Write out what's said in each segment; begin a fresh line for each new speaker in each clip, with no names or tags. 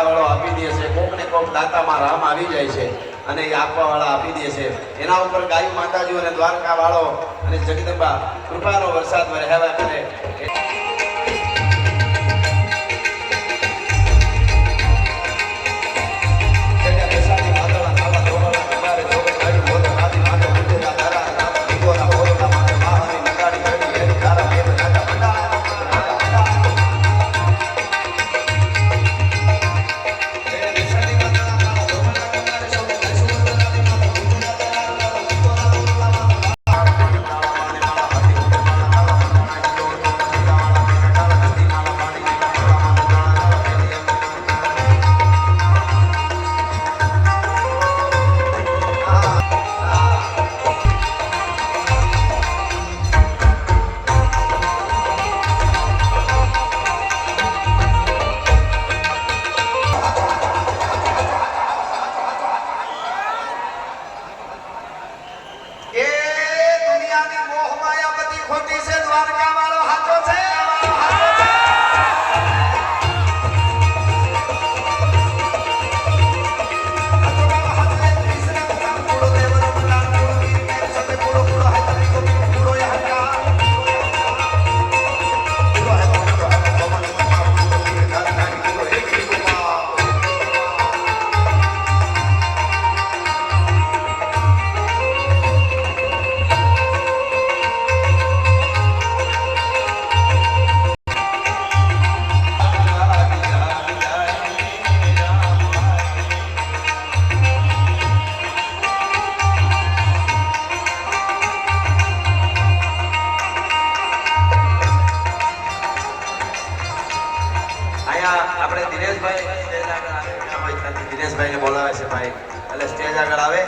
વાળો આપી દે છે, કોક ને કોક દાતામાં રામ આવી જાય છે અને એ આપવા વાળા આપી દે છે. એના ઉપર ગાયું માતાજી અને દ્વારકા વાળો અને જગદંબા કૃપાનો વરસાદ વરસાવ્યા કરે. આપણે દિનેશભાઈને બોલાવે છે ભાઈ, એટલે સ્ટેજ આગળ આવે.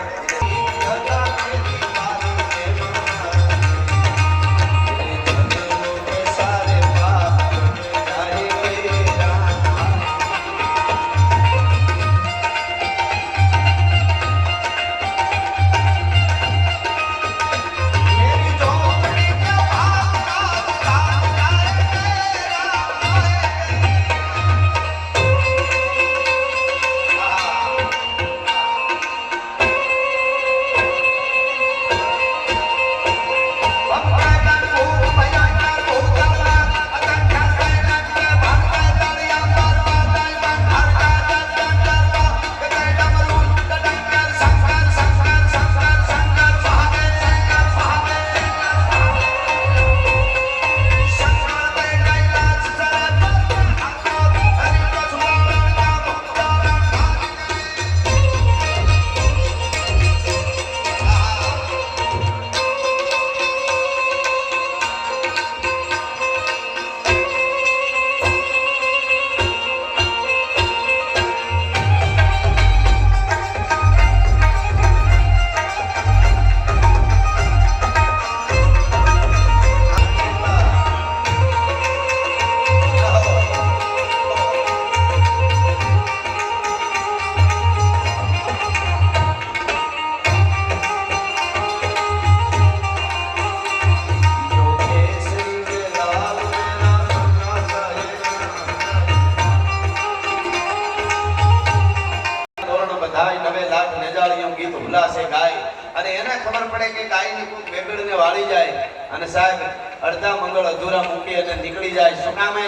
અને એને ખબર પડે કે ગાયની કોઈ વેગળને વાળી જાય અને સાહેબ અડધા મંગળ અધૂરા મૂકી અને નીકળી જાય. શું કામે?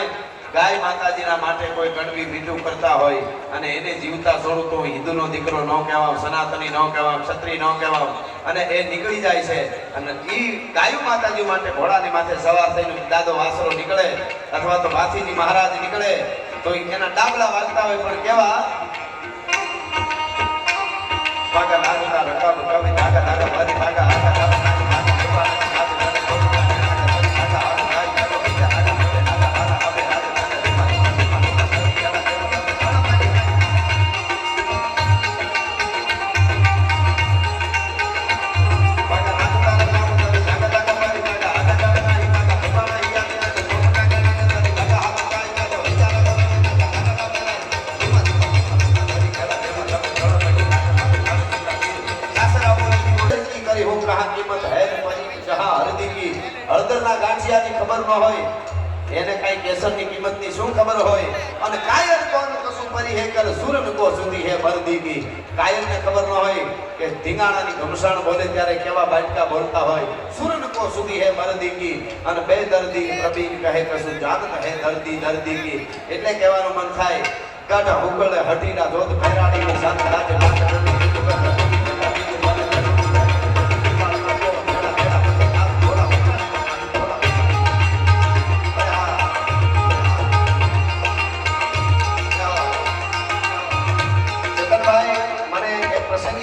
ગાય માતાજીના માટે કોઈ કડવી મીઠું કરતા હોય અને એને જીવતા છોડું તો હિન્દુનો દીકરો ન કહેવાય, સનાતની ન કહેવાય, ક્ષત્રિય ન કહેવાય અને એ નીકળી જાય છે. અને એ ગાયું માતાજી માટે ઘોડાની માથે સવાર થઈને દાદો વાસરો નીકળે અથવા તો ભાથીજી મહારાજ નીકળે તો એના ડાબલા વાગતા હોય પણ કેવા ભાગા નાગતા રકાબ કવિ નાગા નાગા મારી ભાગા આગા નાગા હળદરના ગાંઠિયાની ખબર ન હોય એને કઈ કેસરની કિંમતની શું ખબર હોય અને કાયર કોણ કશું પરી હે કર સુરન કો સુધી હે મરદી કી કાયલને ખબર ન હોય કે ધીંગાણાની ઘમસાણ બોલે ત્યારે કેવા બાટકા બોલતા હોય સુરન કો સુધી હે મરદી કી અને બે દર્દી પ્રબીન કહે કશું જાત હે દર્દી દર્દી કી એટલે કહેવાનું મન થાય ગઢ હુકળે હટીના ધોધ પહેરાડી સંત રાજ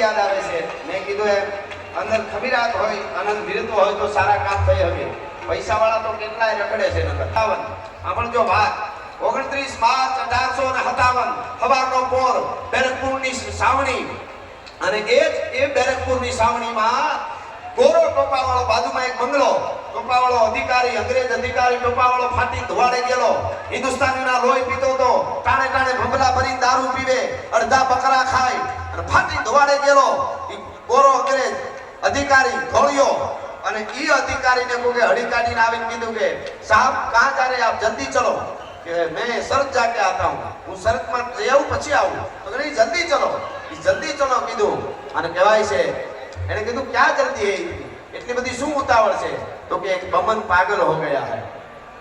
યાદ આવે છે મેં કીધું એમ અંદર ખમીરાત હોય આનંદ વિરતો હોય તો સારા કામ થઈ શકે પૈસા વાળા તો કેટલાય રખડે છે નકર 57 આપણ જો વાત 29 માર્ચ 1857 હવારનો પોર બેરકપુરની સાવણી અને એ બેરકપુરની સાવણીમાં ગોરો ટોપાવાળો બાજુમાં એક બંગલો ટોપાવાળો અધિકારી અંગ્રેજ અધિકારી ટોપાવાળો ફાટી ધોવાડે ગયેલો હિન્દુસ્તાનીના લોહી પીતો તો ટાણે ટાણે ભંભલા ભરીને દારૂ પીવે અડધા બકરા ખાય અને ફાટી ધોવાડે ગયેલો ઈ ગોરો અંગ્રેજ અધિકારી ધોળિયો અને ઈ અધિકારીને કોકે હડી કાઢીને આવીને કીધું કે સાહેબ કહાં જા રહે આપ જલ્દી ચલો કે મેં શરત જાકે આતા હું હું શરતમાં જઈ આવું પછી આવું તો કે નહીં જલ્દી ચલો ઈ જલ્દી ચલો કીધું અને કહેવાય છે એને કીધું ક્યાં જલ્દી હે એટલી બધી શું ઉતાવળ છે તો કે એક બમન પાગલ હો ગયા હે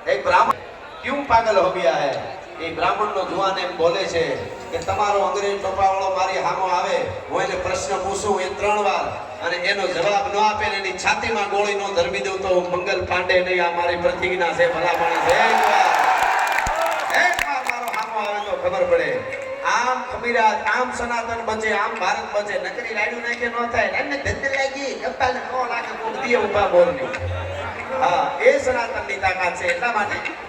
એક બ્રાહ્મણ ક્यों પાગલ હો ગયા હે એ બ્રાહ્મણનો જુવાન એમ બોલે છે કે તમારો અંગ્રેજ ટોપાવાળો મારી સામે આવે હું એને પ્રશ્ન પૂછું એ 3 વાર અને એનો જવાબ ન આપે ને એની છાતીમાં ગોળી નો ધરબી દઉં તો હું મંગલ પાંડે નહીં આ મારી પ્રતિજ્ઞા છે ભલામણ છે એક વાર મારો સામે આવે તો ખબર પડે આમ ખમીરાત આમ સનાતન બચે આમ ભારત બચે નકરી લાડ્યું નાખે ન થાય લાડને ધંધે લાગી કપાલને નો લાગે કોકતીએ ઊભા બોરની હા એ સનાતનની તાકાત છે એટલા માટે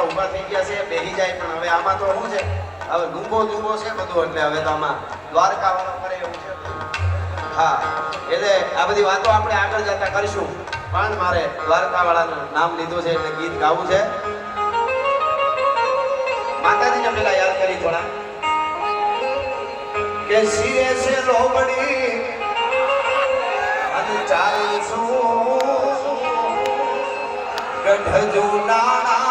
ઉભા થઈ ગયા છે બેહી જાય પણ હવે આમાં તો શું છે હવે ડુંબો છે બધું એટલે હવે તો આમાં દ્વારકા વાળો કરે એવું છે હા એટલે આ બધી વાતો આપણે આગળ જતા કરીશું પણ મારે દ્વારકા વાળાનું નામ લીધું છે એટલે ગીત ગાવું છે માતાજીને પેલા યાદ કરી થોડા કે શિરે છે લોબડી અને ચાલશું ગઢ જુનાણા